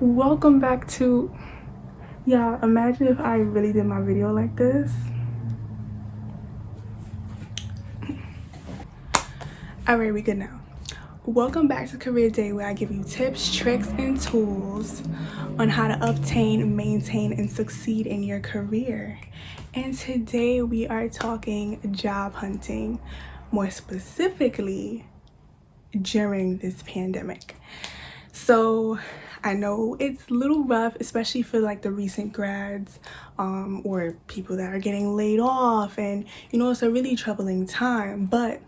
Welcome back to, yeah, imagine if I really did my video like this. All right, we good now. Welcome back to Career Day, where I give you tips, tricks, and tools on how to obtain, maintain, and succeed in your career. And today we are talking job hunting, more specifically during this pandemic. So I know it's a little rough, especially for like the recent grads or people that are getting laid off, and it's a really troubling time. But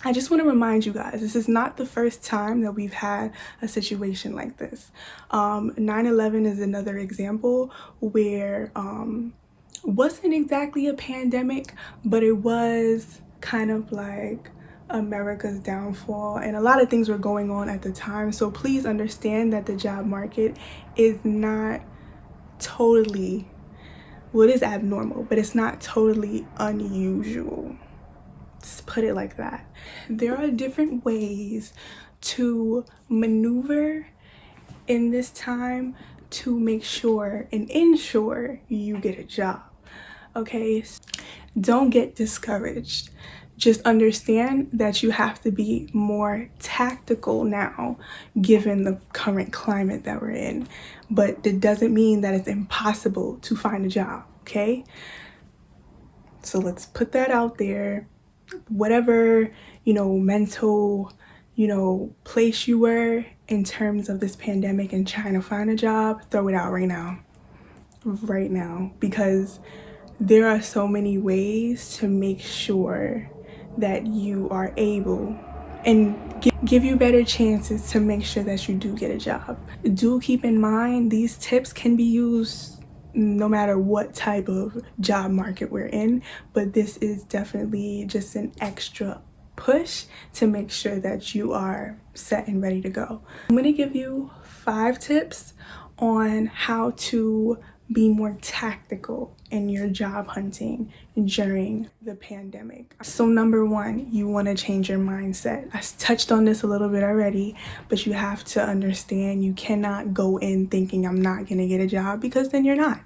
I just want to remind you guys, this is not the first time that we've had a situation like this. 9/11 is another example where wasn't exactly a pandemic, but it was kind of like America's downfall, and a lot of things were going on at the time. So please understand that the job market is not totally, well, it is abnormal, but it's not totally unusual. Let's put it like that. There are different ways to maneuver in this time to make sure and ensure you get a job. Okay, don't get discouraged. Just understand that you have to be more tactical now, given the current climate that we're in. But it doesn't mean that it's impossible to find a job, okay? So let's put that out there. Whatever, mental, place you were in terms of this pandemic and trying to find a job, throw it out right now. Right now, because there are so many ways to make sure that you are able and give you better chances to make sure that you do get a job. Do keep in mind these tips can be used no matter what type of job market we're in, but this is definitely just an extra push to make sure that you are set and ready to go. I'm going to give you 5 tips on how to be more tactical in your job hunting during the pandemic. So number 1, you want to change your mindset. I touched on this a little bit already, but you have to understand you cannot go in thinking I'm not going to get a job, because then you're not.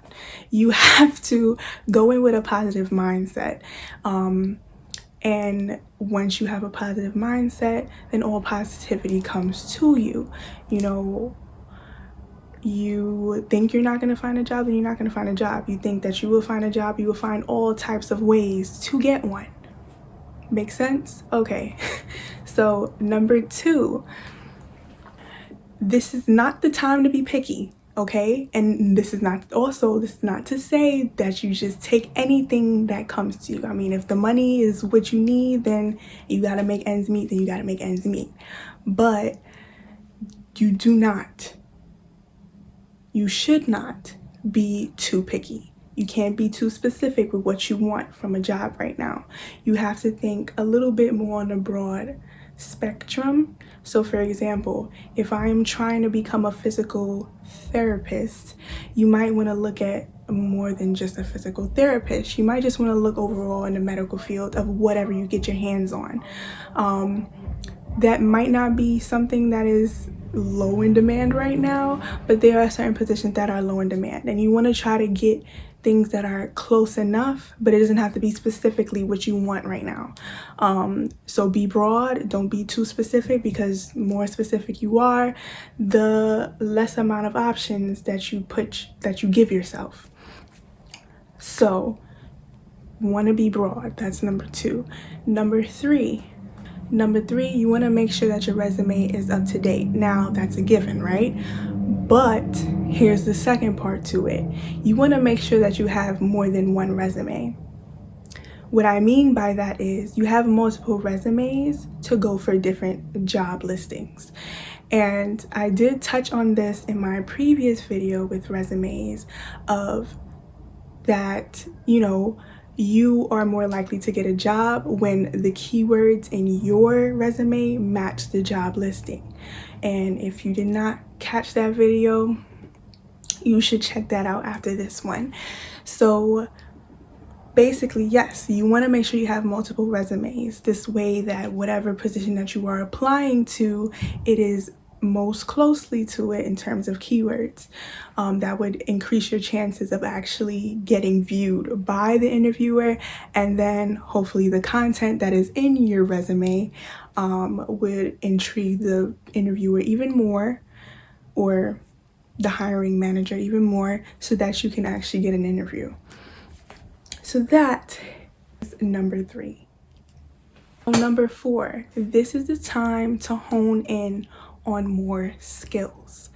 You have to go in with a positive mindset. And once you have a positive mindset, then all positivity comes to you. You think you're not going to find a job, then you're not going to find a job. You think that you will find a job, you will find all types of ways to get one. Make sense? Okay. So number 2, this is not the time to be picky, okay? And this is not to say that you just take anything that comes to you. I mean, if the money is what you need, then you got to make ends meet, then you got to make ends meet. But you should not be too picky. You can't be too specific with what you want from a job right now. You have to think a little bit more on a broad spectrum. So for example, if I am trying to become a physical therapist, you might want to look at more than just a physical therapist. You might just want to look overall in the medical field of whatever you get your hands on. That might not be something that is low in demand right now, but there are certain positions that are low in demand, and you want to try to get things that are close enough, but it doesn't have to be specifically what you want right now. So be broad, don't be too specific, because more specific you are, the less amount of options that you give yourself. So want to be broad. That's number 2. Number 3, you want to make sure that your resume is up to date. Now, that's a given, right? But here's the second part to it. You want to make sure that you have more than one resume. What I mean by that is you have multiple resumes to go for different job listings. And I did touch on this in my previous video with resumes, of that, you are more likely to get a job when the keywords in your resume match the job listing. And if you did not catch that video, you should check that out after this one. So basically, yes, you want to make sure you have multiple resumes. This way that whatever position that you are applying to, it is most closely to it in terms of keywords. That would increase your chances of actually getting viewed by the interviewer, and then hopefully the content that is in your resume would intrigue the interviewer even more, or the hiring manager even more, so that you can actually get an interview. So that is number 3. Number 4, this is the time to hone in on more skills.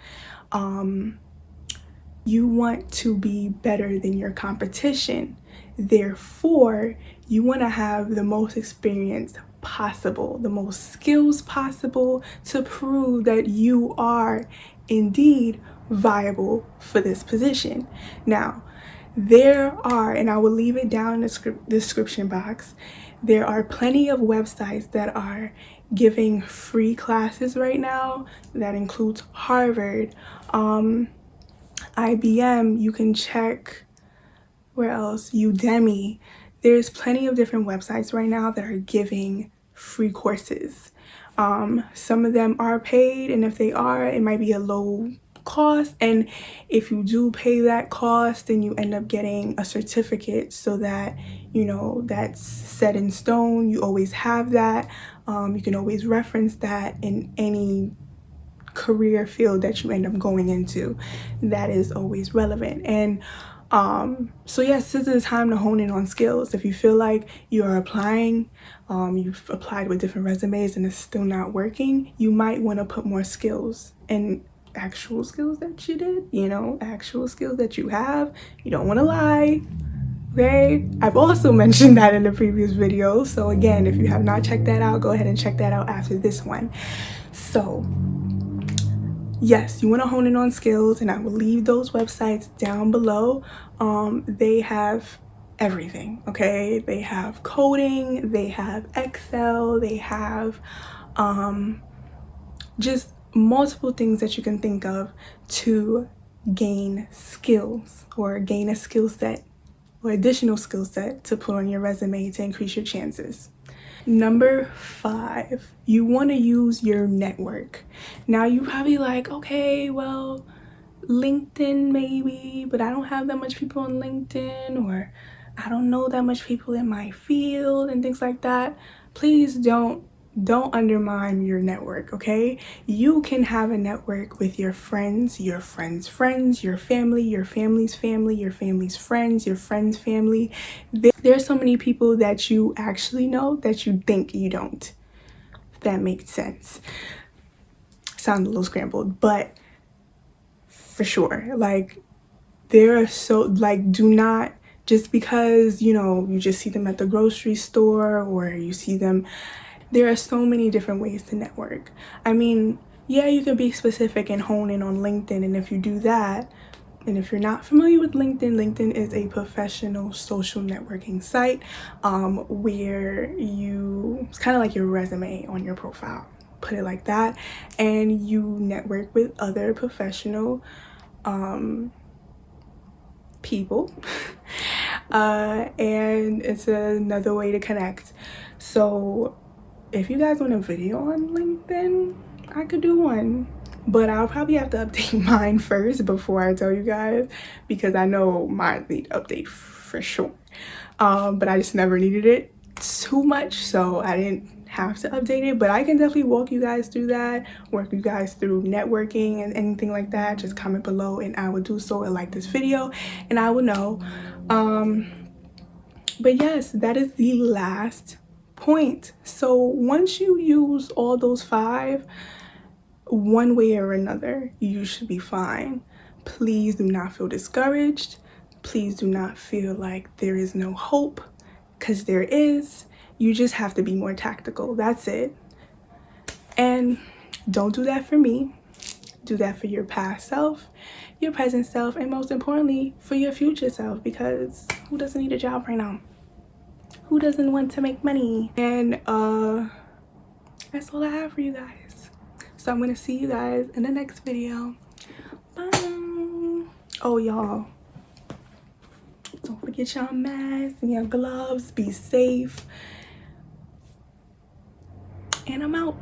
You want to be better than your competition. Therefore, you want to have the most experience possible, the most skills possible, to prove that you are indeed viable for this position. Now, there are, and I will leave it down in the description box, there are plenty of websites that are giving free classes right now. That includes Harvard, IBM. You can check, where else? Udemy. There's plenty of different websites right now that are giving free courses. Some of them are paid, and if they are, it might be a low cost, and if you do pay that cost, then you end up getting a certificate, so that you know that's set in stone. You always have that. You can always reference that in any career field that you end up going into. That is always relevant. And so yes, this is the time to hone in on skills. If you feel like you are applying, you've applied with different resumes and it's still not working, you might want to put more skills, and actual skills that you did, actual skills that you have. You don't want to lie, okay? I've also mentioned that in the previous video. So again, if you have not checked that out, go ahead and check that out after this one. So yes, you want to hone in on skills, and I will leave those websites down below. They have everything, okay? They have coding, they have Excel, they have just multiple things that you can think of to gain skills, or gain a skill set, or additional skill set to put on your resume to increase your chances. Number 5, you want to use your network. Now you probably like, okay, well, LinkedIn maybe, but I don't have that much people on LinkedIn, or I don't know that much people in my field and things like that. Please don't undermine your network, okay? You can have a network with your friends, your friends' friends, your family, your family's family, your family's friends, your friends' family. There's so many people that you actually know that you think you don't. If that makes sense. Sounds a little scrambled, but for sure, like, there are so, like, do not, just because you just see them at the grocery store, or you see them, there are so many different ways to network. I mean, yeah, you can be specific and hone in on LinkedIn, and if you do that, and if you're not familiar with LinkedIn, LinkedIn is a professional social networking site where it's kind of like your resume on your profile, put it like that, and you network with other professional people and it's another way to connect. So if you guys want a video on LinkedIn, I could do one, but I'll probably have to update mine first before I tell you guys, because I know mine need update for sure, but I just never needed it too much, so I didn't have to update it. But I can definitely walk you guys through that, work you guys through networking and anything like that. Just comment below and I will do so, and like this video and I will know. But yes, that is the last point. So once you use all those 5, one way or another, you should be fine. Please do not feel discouraged. Please do not feel like there is no hope, because there is. You just have to be more tactical. That's it. And don't do that for me. Do that for your past self, your present self, and most importantly, for your future self, because who doesn't need a job right now? Who doesn't want to make money? And that's all I have for you guys. So I'm gonna see you guys in the next video. Bye. Oh, y'all, don't forget your mask and your gloves. Be safe. And I'm out.